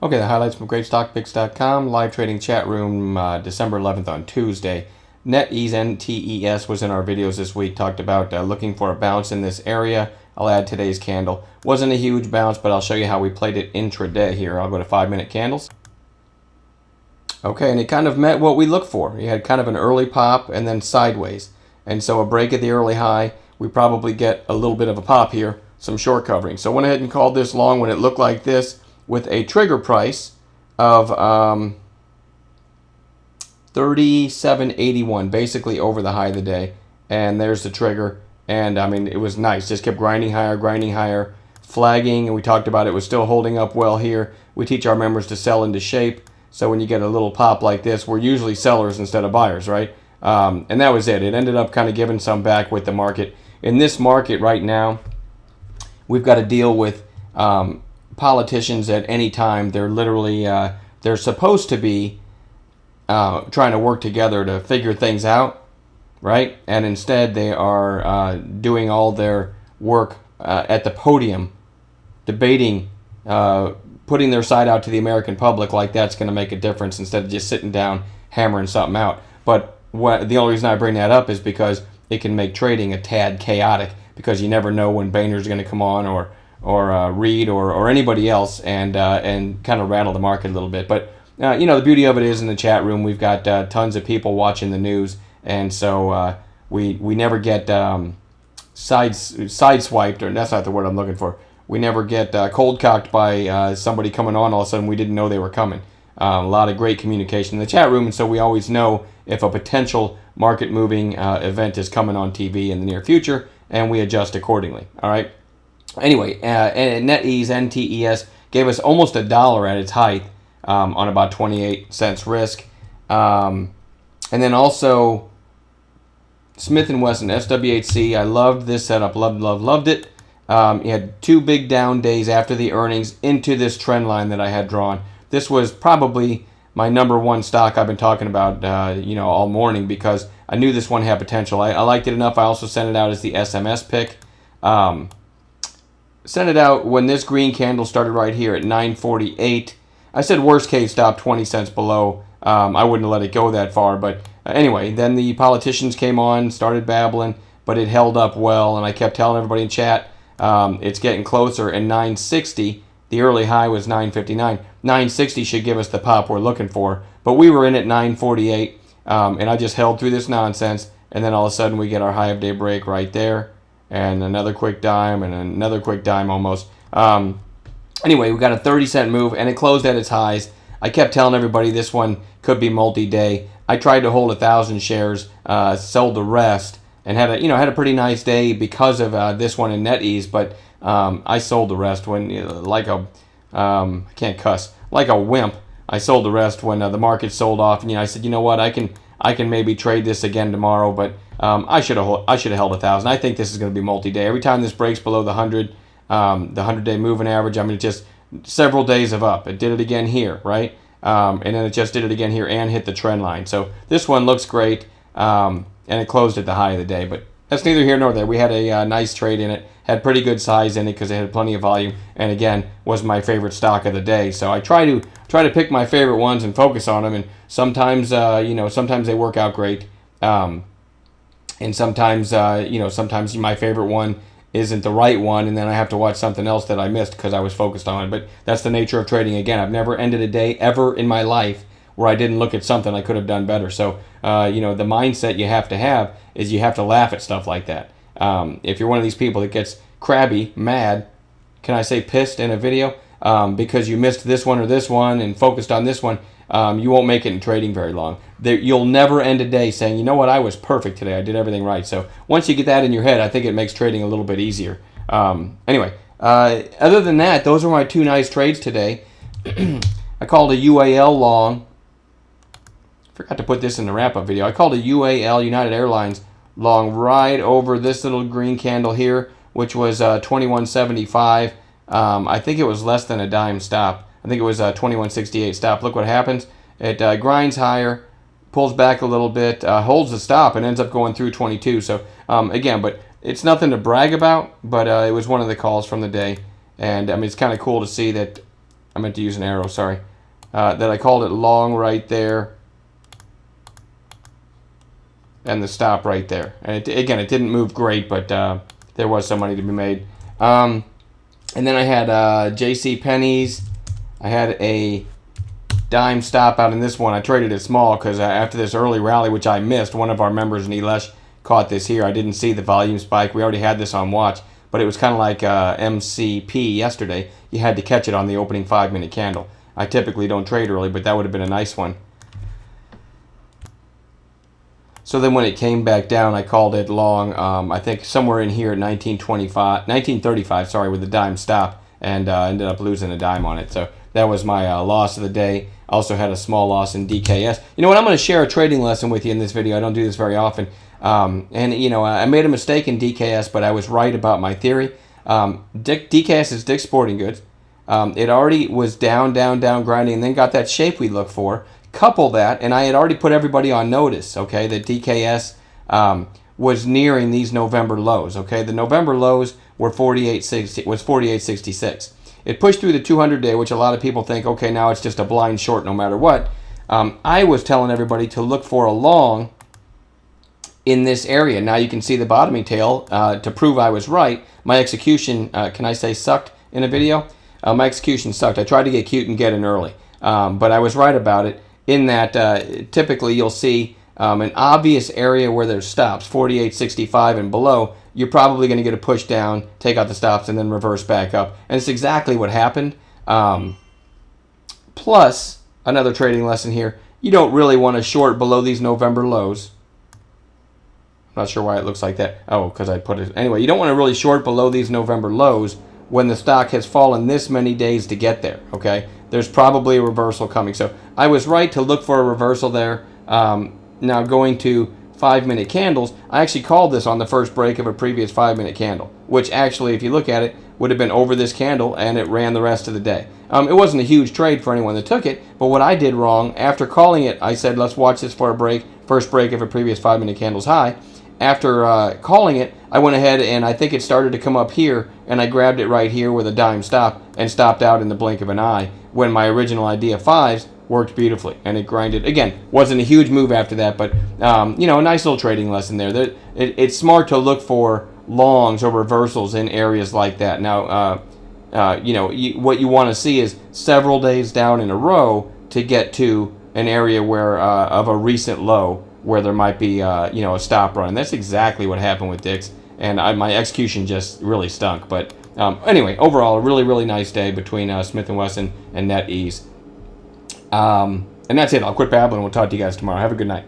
Okay, the highlights from GreatStockPicks.com, live trading chat room, December 11th on Tuesday. NetEase, NTES was in our videos this week, talked about looking for a bounce in this area. I'll add today's candle. Wasn't a huge bounce, but I'll show you how we played it intraday here. I'll go to 5-minute candles. Okay, and it kind of met what we look for. You had kind of an early pop and then sideways. And so a break at the early high, we probably get a little bit of a pop here, some short covering. So I went ahead and called this long when it looked like this, with a trigger price of 37.81, basically over the high of the day. And there's the trigger. And I mean, it was nice. Just kept grinding higher, flagging. And we talked about it was still holding up well here. We teach our members to sell into shape. So when you get a little pop like this, we're usually sellers instead of buyers, right? And that was it. It ended up kind of giving some back with the market. In this market right now, we've got to deal with politicians at any time. They're literally, they're supposed to be trying to work together to figure things out, right? And instead they are doing all their work at the podium, debating, putting their side out to the American public like that's going to make a difference instead of just sitting down hammering something out. But the only reason I bring that up is because it can make trading a tad chaotic, because you never know when Boehner's going to come on or Reed or anybody else and kind of rattle the market a little bit. But you know, the beauty of it is in the chat room we've got tons of people watching the news, and so we never get sideswiped, or that's not the word I'm looking for. We never get cold cocked by somebody coming on all of a sudden we didn't know they were coming. A lot of great communication in the chat room, and so we always know if a potential market moving event is coming on TV in the near future, and we adjust accordingly. All right. Anyway, NetEase, NTES gave us almost $1 at its height on about 28 cents risk. And then also Smith & Wesson, SWHC. I loved this setup. Loved it. You had two big down days after the earnings into this trend line that I had drawn. This was probably my #1 stock I've been talking about you know, all morning, because I knew this one had potential. I liked it enough. I also sent it out as the SMS pick. Sent it out when this green candle started right here at 948. I said worst case stop 20 cents below. I wouldn't let it go that far, but anyway, then the politicians came on, started babbling, but it held up well, and I kept telling everybody in chat it's getting closer. And 960, the early high was 959. 960 should give us the pop we're looking for, but we were in at 948, and I just held through this nonsense, and then all of a sudden we get our high of day break right there, and another quick dime, and another quick dime almost. Anyway, we got a 30-cent move, and it closed at its highs. I kept telling everybody this one could be multi-day. I tried to hold 1,000 shares, sold the rest, and had a pretty nice day because of this one in NetEase. But I sold the rest when like a I can't cuss, like a wimp. I sold the rest when the market sold off, and I said, you know what, I can maybe trade this again tomorrow, but I should have held 1,000. I think this is going to be multi-day. Every time this breaks below the 100-day moving average, I mean, just several days of up. It did it again here, right? And then it just did it again here and hit the trend line. So this one looks great, and it closed at the high of the day, but that's neither here nor there. We had a nice trade in it, had pretty good size in it because it had plenty of volume, and again, was my favorite stock of the day. So I try to pick my favorite ones and focus on them, and sometimes sometimes they work out great, and sometimes sometimes my favorite one isn't the right one, and then I have to watch something else that I missed because I was focused on it. But that's the nature of trading. Again, I've never ended a day ever in my life where I didn't look at something I could have done better. So the mindset you have to have is you have to laugh at stuff like that. If you're one of these people that gets crabby, mad, can I say pissed in a video, because you missed this one or this one and focused on this one, you won't make it in trading very long. You'll never end a day saying, you know what, I was perfect today. I did everything right. So once you get that in your head, I think it makes trading a little bit easier. Anyway, other than that, those were my two nice trades today. I called a UAL long. Forgot to put this in the wrap-up video. I called a UAL, United Airlines, long right over this little green candle here, which was 21.75. I think it was less than a dime stop. I think it was 21.68 stop. Look what happens. It grinds higher, pulls back a little bit, holds the stop, and ends up going through 22. So again, but it's nothing to brag about, but it was one of the calls from the day. And I mean, it's kind of cool to see that I meant to use an arrow, sorry. That I called it long right there. And the stop right there. And again, it didn't move great, but there was some money to be made. And then I had JC Penney's. I had a dime stop out in this one. I traded it small because after this early rally, which I missed, one of our members in Elesh caught this here. I didn't see the volume spike. We already had this on watch, but it was kind of like MCP yesterday. You had to catch it on the opening 5-minute candle. I typically don't trade early, but that would have been a nice one. So then when it came back down, I called it long, I think somewhere in here at 1935, sorry, with the dime stop, and ended up losing a dime on it. So that was my loss of the day. Also had a small loss in DKS. You know what, I'm going to share a trading lesson with you in this video. I don't do this very often. And, you know, I made a mistake in DKS, but I was right about my theory. DKS is Dick's Sporting Goods. It already was down, grinding, and then got that shape we look for. Couple that, and I had already put everybody on notice, okay, that DKS was nearing these November lows, okay? The November lows were 48.66. It pushed through the 200-day, which a lot of people think, okay, now it's just a blind short no matter what. I was telling everybody to look for a long in this area. Now you can see the bottoming tail to prove I was right. My execution, can I say sucked in a video? My execution sucked. I tried to get cute and get in early, but I was right about it. In that, typically you'll see an obvious area where there's stops, 48.65 and below. You're probably going to get a push down, take out the stops, and then reverse back up. And it's exactly what happened. Plus, another trading lesson here, you don't really want to short below these November lows. I'm not sure why it looks like that. Oh, because I put it. Anyway, you don't want to really short below these November lows when the stock has fallen this many days to get there, okay? There's probably a reversal coming. So I was right to look for a reversal there. Now going to 5-minute candles, I actually called this on the first break of a previous 5-minute candle, which actually, if you look at it, would have been over this candle, and it ran the rest of the day. It wasn't a huge trade for anyone that took it, but what I did wrong, after calling it, I said, let's watch this for a break, first break of a previous 5-minute candle's high. After calling it, I went ahead and I think it started to come up here, and I grabbed it right here with a dime stop and stopped out in the blink of an eye when my original idea 5s worked beautifully, and it grinded. Again, wasn't a huge move after that, but you know, a nice little trading lesson there. It's smart to look for longs or reversals in areas like that. Now, you know, what you want to see is several days down in a row to get to an area where of a recent low, where there might be, you know, a stop run. And that's exactly what happened with Dick's, and my execution just really stunk. But anyway, overall, a really, really nice day between Smith & Wesson and NetEase. And that's it. I'll quit babbling. We'll talk to you guys tomorrow. Have a good night.